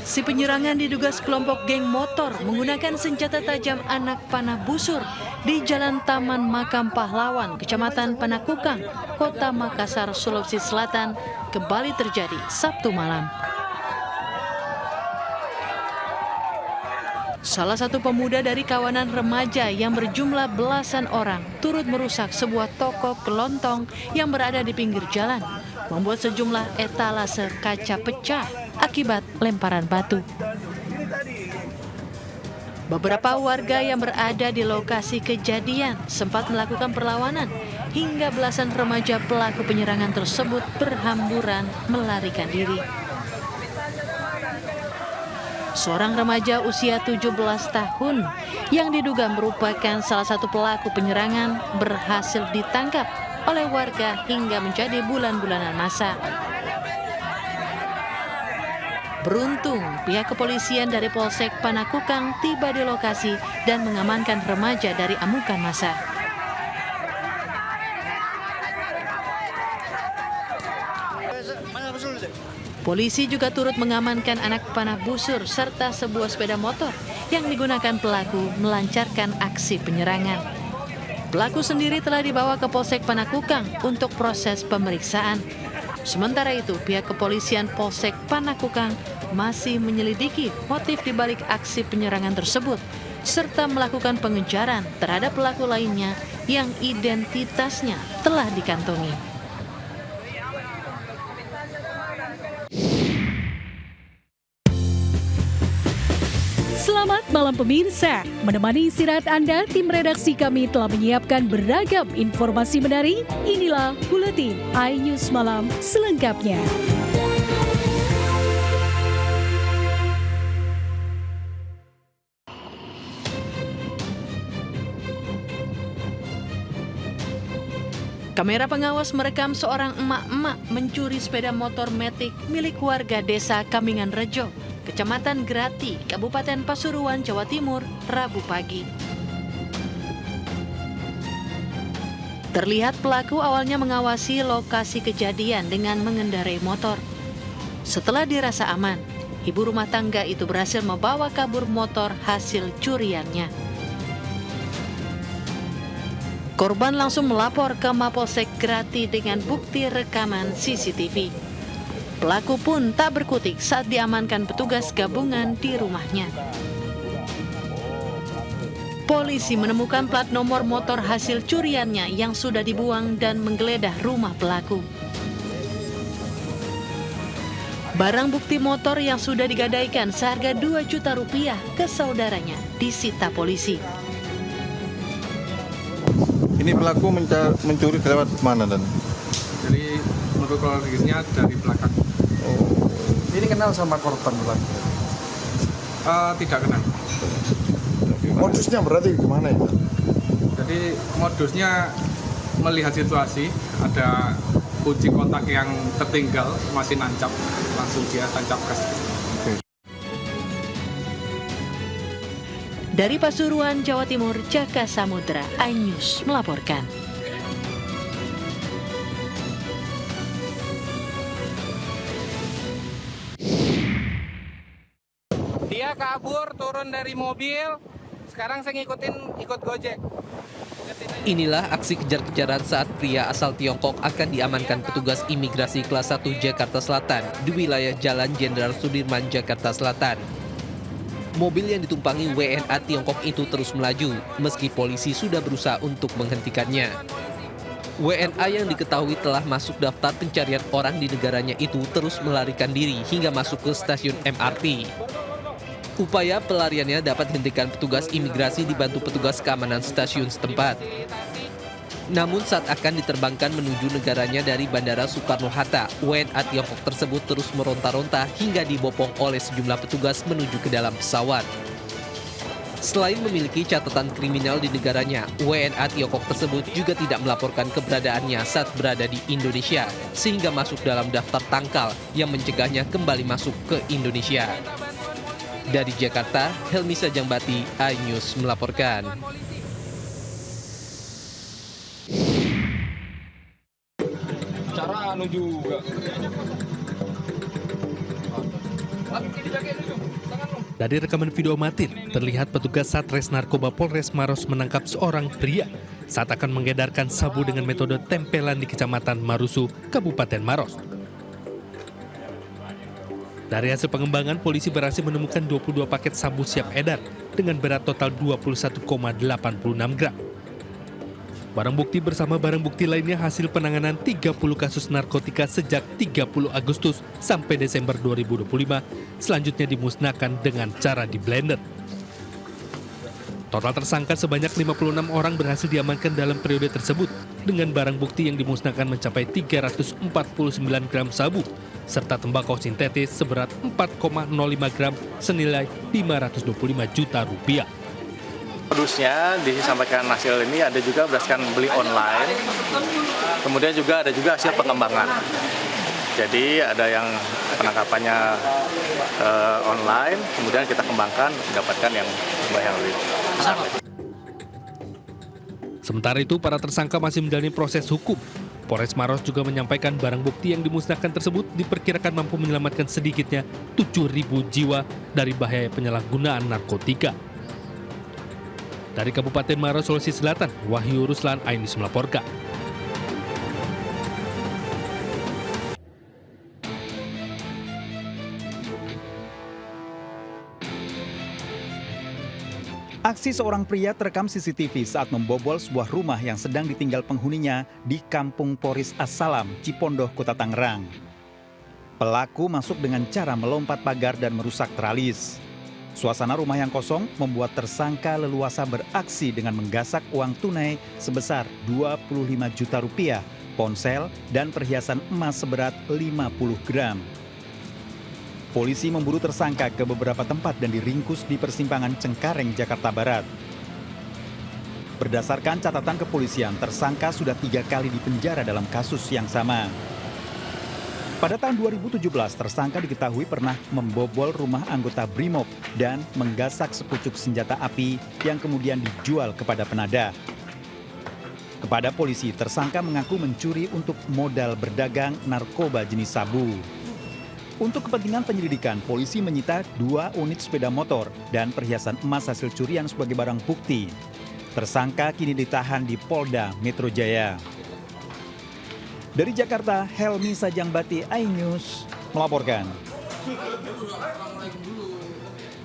Aksi penyerangan diduga sekelompok geng motor menggunakan senjata tajam anak panah busur di Jalan Taman Makam Pahlawan, Kecamatan Panakukang, Kota Makassar, Sulawesi Selatan, kembali terjadi Sabtu malam. Salah satu pemuda dari kawanan remaja yang berjumlah belasan orang turut merusak sebuah toko kelontong yang berada di pinggir jalan, membuat sejumlah etalase kaca pecah akibat lemparan batu. Beberapa warga yang berada di lokasi kejadian sempat melakukan perlawanan hingga belasan remaja pelaku penyerangan tersebut berhamburan melarikan diri. Seorang remaja usia 17 tahun yang diduga merupakan salah satu pelaku penyerangan berhasil ditangkap oleh warga hingga menjadi bulan-bulanan masa. Beruntung, pihak kepolisian dari Polsek Panakukang tiba di lokasi dan mengamankan remaja dari amukan massa. Polisi juga turut mengamankan anak panah busur serta sebuah sepeda motor yang digunakan pelaku melancarkan aksi penyerangan. Pelaku sendiri telah dibawa ke Polsek Panakukang untuk proses pemeriksaan. Sementara itu, pihak kepolisian Polsek Panakukang masih menyelidiki motif dibalik aksi penyerangan tersebut, serta melakukan pengejaran terhadap pelaku lainnya yang identitasnya telah dikantongi. Selamat malam pemirsa, menemani istirahat Anda, tim redaksi kami telah menyiapkan beragam informasi menarik. Inilah Buletin iNews Malam selengkapnya. Kamera pengawas merekam seorang emak-emak mencuri sepeda motor metik milik warga desa Kamingan Rejo, Kecamatan Grati, Kabupaten Pasuruan, Jawa Timur, Rabu pagi. Terlihat pelaku awalnya mengawasi lokasi kejadian dengan mengendarai motor. Setelah dirasa aman, ibu rumah tangga itu berhasil membawa kabur motor hasil curiannya. Korban langsung melapor ke Mapolsek Grati dengan bukti rekaman CCTV. Pelaku pun tak berkutik saat diamankan petugas gabungan di rumahnya. Polisi menemukan plat nomor motor hasil curiannya yang sudah dibuang dan menggeledah rumah pelaku. Barang bukti motor yang sudah digadaikan seharga 2 juta rupiah ke saudaranya disita polisi. Ini pelaku mencuri lewat mana dan? Jadi menurut kronologisnya dari belakang. Oh. Ini kenal sama korban bukan? Tidak kenal. Modusnya berarti gimana itu? Jadi modusnya melihat situasi, ada kunci kontak yang tertinggal masih nancap, langsung dia tancap gas. Dari Pasuruan, Jawa Timur, Jaka Samudra, iNews melaporkan. Dia kabur, turun dari mobil, sekarang saya ikut Gojek. Inilah aksi kejar-kejaran saat pria asal Tiongkok akan diamankan petugas imigrasi kelas 1 Jakarta Selatan di wilayah Jalan Jenderal Sudirman, Jakarta Selatan. Mobil yang ditumpangi WNA Tiongkok itu terus melaju, meski polisi sudah berusaha untuk menghentikannya. WNA yang diketahui telah masuk daftar pencarian orang di negaranya itu terus melarikan diri hingga masuk ke stasiun MRT. Upaya pelariannya dapat dihentikan petugas imigrasi dibantu petugas keamanan stasiun setempat. Namun saat akan diterbangkan menuju negaranya dari Bandara Soekarno-Hatta, WNA Tiongkok tersebut terus meronta-ronta hingga dibopong oleh sejumlah petugas menuju ke dalam pesawat. Selain memiliki catatan kriminal di negaranya, WNA Tiongkok tersebut juga tidak melaporkan keberadaannya saat berada di Indonesia, sehingga masuk dalam daftar tangkal yang mencegahnya kembali masuk ke Indonesia. Dari Jakarta, Helmi Sajangbati, iNews melaporkan. Cara anu juga. Dari rekaman video amatir, terlihat petugas Satres Narkoba Polres Maros menangkap seorang pria saat akan mengedarkan sabu dengan metode tempelan di Kecamatan Marusu, Kabupaten Maros. Dari hasil pengembangan, polisi berhasil menemukan 22 paket sabu siap edar dengan berat total 21,86 gram. Barang bukti bersama barang bukti lainnya hasil penanganan 30 kasus narkotika sejak 30 Agustus sampai Desember 2025, selanjutnya dimusnahkan dengan cara di blender. Total tersangka sebanyak 56 orang berhasil diamankan dalam periode tersebut dengan barang bukti yang dimusnahkan mencapai 349 gram sabu serta tembakau sintetis seberat 4,05 gram senilai 525 juta rupiah. Modusnya disampaikan hasil ini ada juga berdasarkan beli online, kemudian juga ada juga hasil pengembangan. Jadi ada yang penangkapannya online, kemudian kita kembangkan mendapatkan yang lebih besar. Sementara itu, para tersangka masih menjalani proses hukum. Polres Maros juga menyampaikan barang bukti yang dimusnahkan tersebut diperkirakan mampu menyelamatkan sedikitnya 7.000 jiwa dari bahaya penyalahgunaan narkotika. Dari Kabupaten Maros, Sulawesi Selatan, Wahyu Ruslan, iNews melaporkan. Aksi seorang pria terekam CCTV saat membobol sebuah rumah yang sedang ditinggal penghuninya di Kampung Poris Assalam, Cipondoh, Kota Tangerang. Pelaku masuk dengan cara melompat pagar dan merusak tralis. Suasana rumah yang kosong membuat tersangka leluasa beraksi dengan menggasak uang tunai sebesar 25 juta rupiah, ponsel, dan perhiasan emas seberat 50 gram. Polisi memburu tersangka ke beberapa tempat dan diringkus di persimpangan Cengkareng, Jakarta Barat. Berdasarkan catatan kepolisian, tersangka sudah 3 kali dipenjara dalam kasus yang sama. Pada tahun 2017, tersangka diketahui pernah membobol rumah anggota Brimob dan menggasak sepucuk senjata api yang kemudian dijual kepada penadah. Kepada polisi, tersangka mengaku mencuri untuk modal berdagang narkoba jenis sabu. Untuk kepentingan penyelidikan, polisi menyita 2 unit sepeda motor dan perhiasan emas hasil curian sebagai barang bukti. Tersangka kini ditahan di Polda Metro Jaya. Dari Jakarta, Helmi Sajangbati, iNews melaporkan.